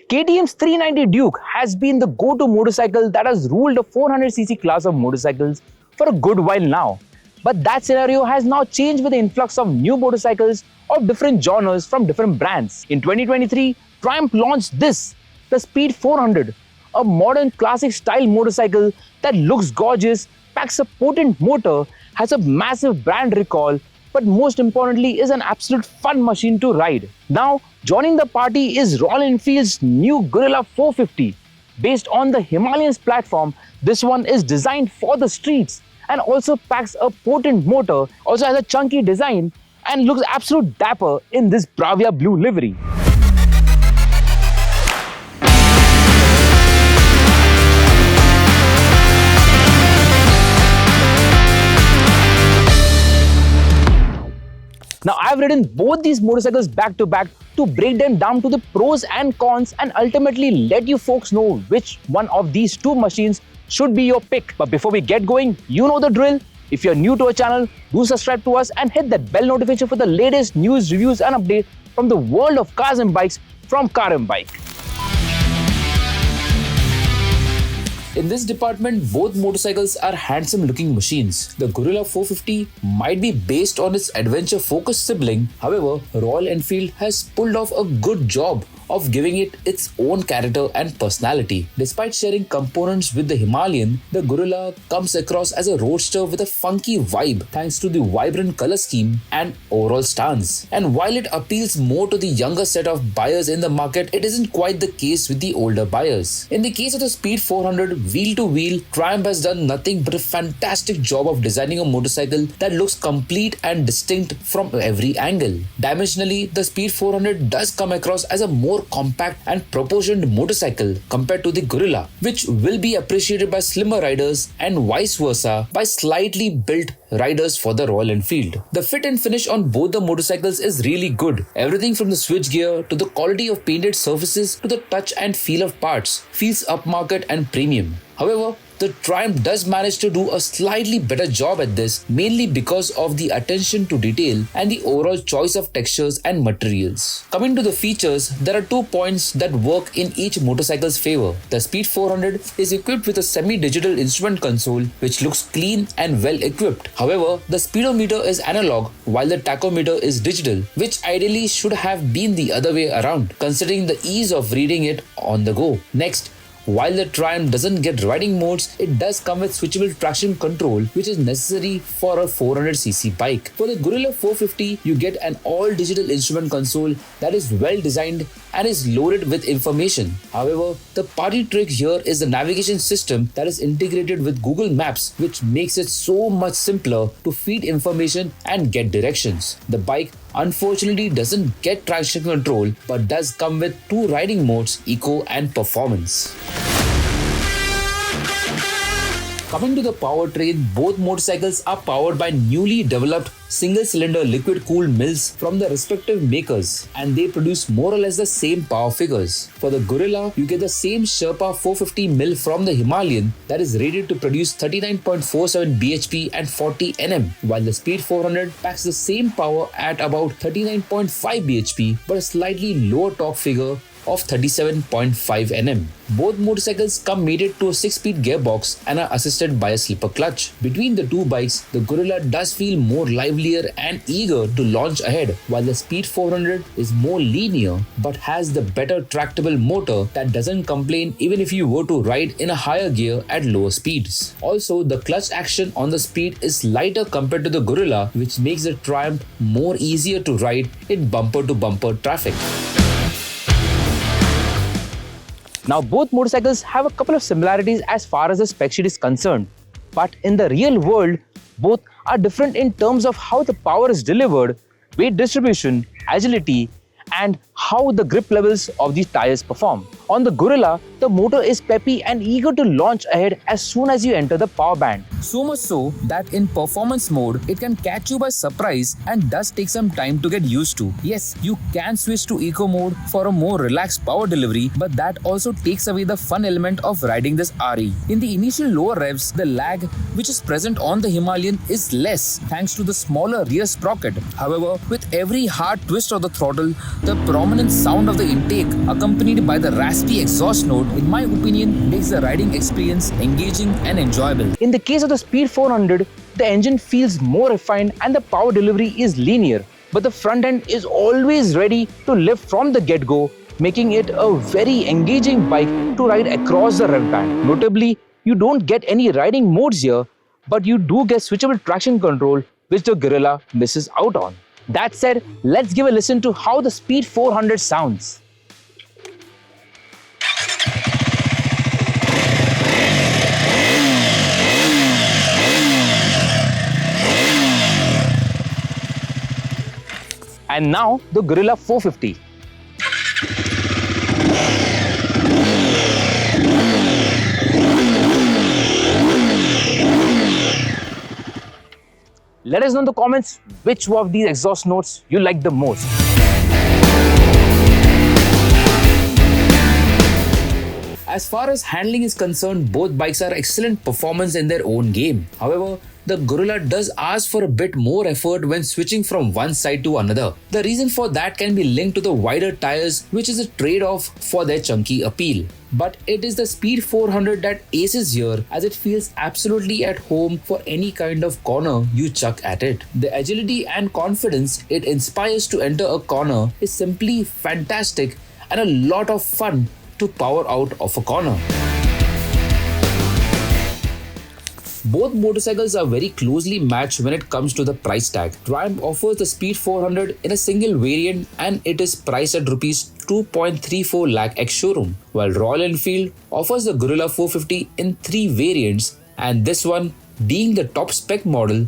KTM's 390 Duke has been the go-to motorcycle that has ruled the 400cc class of motorcycles for a good while now. But that scenario has now changed with the influx of new motorcycles of different genres from different brands. In 2023, Triumph launched the Speed 400, a modern classic style motorcycle that looks gorgeous, packs a potent motor, has a massive brand recall, but most importantly is an absolute fun machine to ride. Now, joining the party is Royal Enfield's new Guerrilla 450. Based on the Himalayan's platform, this one is designed for the streets and also packs a potent motor, also has a chunky design and looks absolute dapper in this Bravia blue livery. Now, I've ridden both these motorcycles back to back to break them down to the pros and cons and ultimately let you folks know which one of these two machines should be your pick. But before we get going, you know the drill. If you're new to our channel, do subscribe to us and hit that bell notification for the latest news, reviews and updates from the world of cars and bikes from Car and Bike. In this department, both motorcycles are handsome looking machines. The Guerrilla 450 might be based on its adventure focused sibling. However, Royal Enfield has pulled off a good job of giving it its own character and personality. Despite sharing components with the Himalayan, the Guerrilla comes across as a roadster with a funky vibe thanks to the vibrant color scheme and overall stance. And while it appeals more to the younger set of buyers in the market, it isn't quite the case with the older buyers. In the case of the Speed 400 wheel to wheel, Triumph has done nothing but a fantastic job of designing a motorcycle that looks complete and distinct from every angle. Dimensionally, the Speed 400 does come across as a more compact and proportioned motorcycle compared to the Guerrilla, which will be appreciated by slimmer riders and vice versa by slightly built riders for the Royal Enfield. The fit and finish on both the motorcycles is really good. Everything from the switch gear to the quality of painted surfaces to the touch and feel of parts feels upmarket and premium. However, the Triumph does manage to do a slightly better job at this, mainly because of the attention to detail and the overall choice of textures and materials. Coming to the features, there are 2 points that work in each motorcycle's favor. The Speed 400 is equipped with a semi-digital instrument console which looks clean and well equipped. However, the speedometer is analog while the tachometer is digital, which ideally should have been the other way around, considering the ease of reading it on the go. Next, while the Triumph doesn't get riding modes, it does come with switchable traction control, which is necessary for a 400cc bike. For the Guerrilla 450, you get an all-digital instrument console that is well designed and is loaded with information. However, the party trick here is the navigation system that is integrated with Google Maps, which makes it so much simpler to feed information and get directions. The bike unfortunately doesn't get traction control but does come with 2 riding modes, Eco and Performance. Coming to the powertrain, both motorcycles are powered by newly developed single-cylinder liquid-cooled mills from the respective makers, and they produce more or less the same power figures. For the Guerrilla, you get the same Sherpa 450 mill from the Himalayan that is rated to produce 39.47 bhp and 40 Nm, while the Speed 400 packs the same power at about 39.5 bhp but a slightly lower torque figure of 37.5 Nm. Both motorcycles come mated to a 6-speed gearbox and are assisted by a slipper clutch. Between the two bikes, the Guerrilla does feel more livelier and eager to launch ahead, while the Speed 400 is more linear but has the better tractable motor that doesn't complain even if you were to ride in a higher gear at lower speeds. Also, the clutch action on the Speed is lighter compared to the Guerrilla, which makes the Triumph more easier to ride in bumper-to-bumper traffic. Now, both motorcycles have a couple of similarities as far as the spec sheet is concerned, but in the real world, both are different in terms of how the power is delivered, weight distribution, agility, and how the grip levels of these tires perform. On the Guerrilla, the motor is peppy and eager to launch ahead as soon as you enter the power band. So much so that in performance mode, it can catch you by surprise and does take some time to get used to. Yes, you can switch to eco mode for a more relaxed power delivery, but that also takes away the fun element of riding this RE. In the initial lower revs, the lag which is present on the Himalayan is less thanks to the smaller rear sprocket. However, with every hard twist of the throttle, the dominant sound of the intake accompanied by the raspy exhaust note, in my opinion, makes the riding experience engaging and enjoyable. In the case of the Speed 400, the engine feels more refined and the power delivery is linear, but the front end is always ready to lift from the get-go, making it a very engaging bike to ride across the rev band. Notably, you don't get any riding modes here, but you do get switchable traction control, which the Guerrilla misses out on. That said, let's give a listen to how the Speed 400 sounds. And now the Guerrilla 450. Let us know in the comments which of these exhaust notes you like the most. As far as handling is concerned, both bikes are excellent performance in their own game. However, the Guerrilla does ask for a bit more effort when switching from one side to another. The reason for that can be linked to the wider tires, which is a trade-off for their chunky appeal. But it is the Speed 400 that aces here, as it feels absolutely at home for any kind of corner you chuck at it. The agility and confidence it inspires to enter a corner is simply fantastic and a lot of fun to power out of a corner. Both motorcycles are very closely matched when it comes to the price tag. Triumph offers the Speed 400 in a single variant and it is priced at Rs 2.34 lakh ex-showroom, while Royal Enfield offers the Guerrilla 450 in 3 variants, and this one, being the top spec model,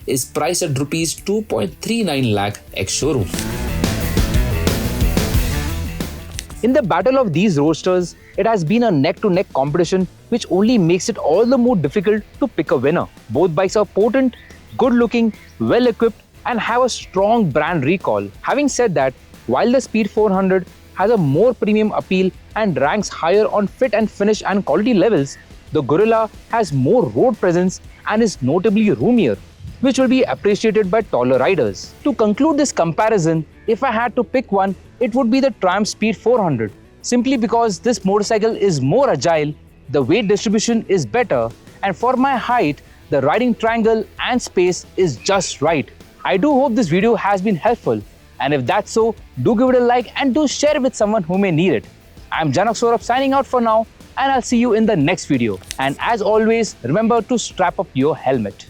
is priced at Rs 2.39 lakh ex-showroom. In the battle of these roadsters, it has been a neck-to-neck competition, which only makes it all the more difficult to pick a winner. Both bikes are potent, good-looking, well-equipped, and have a strong brand recall. Having said that, while the Speed 400 has a more premium appeal and ranks higher on fit and finish and quality levels, the Guerrilla has more road presence and is notably roomier, which will be appreciated by taller riders. To conclude this comparison, if I had to pick one, it would be the Triumph Speed 400, simply because this motorcycle is more agile, the weight distribution is better, and for my height, the riding triangle and space is just right. I do hope this video has been helpful, and if that's so, do give it a like and do share it with someone who may need it. I'm Janak Saurabh signing out for now, and I'll see you in the next video. And as always, remember to strap up your helmet.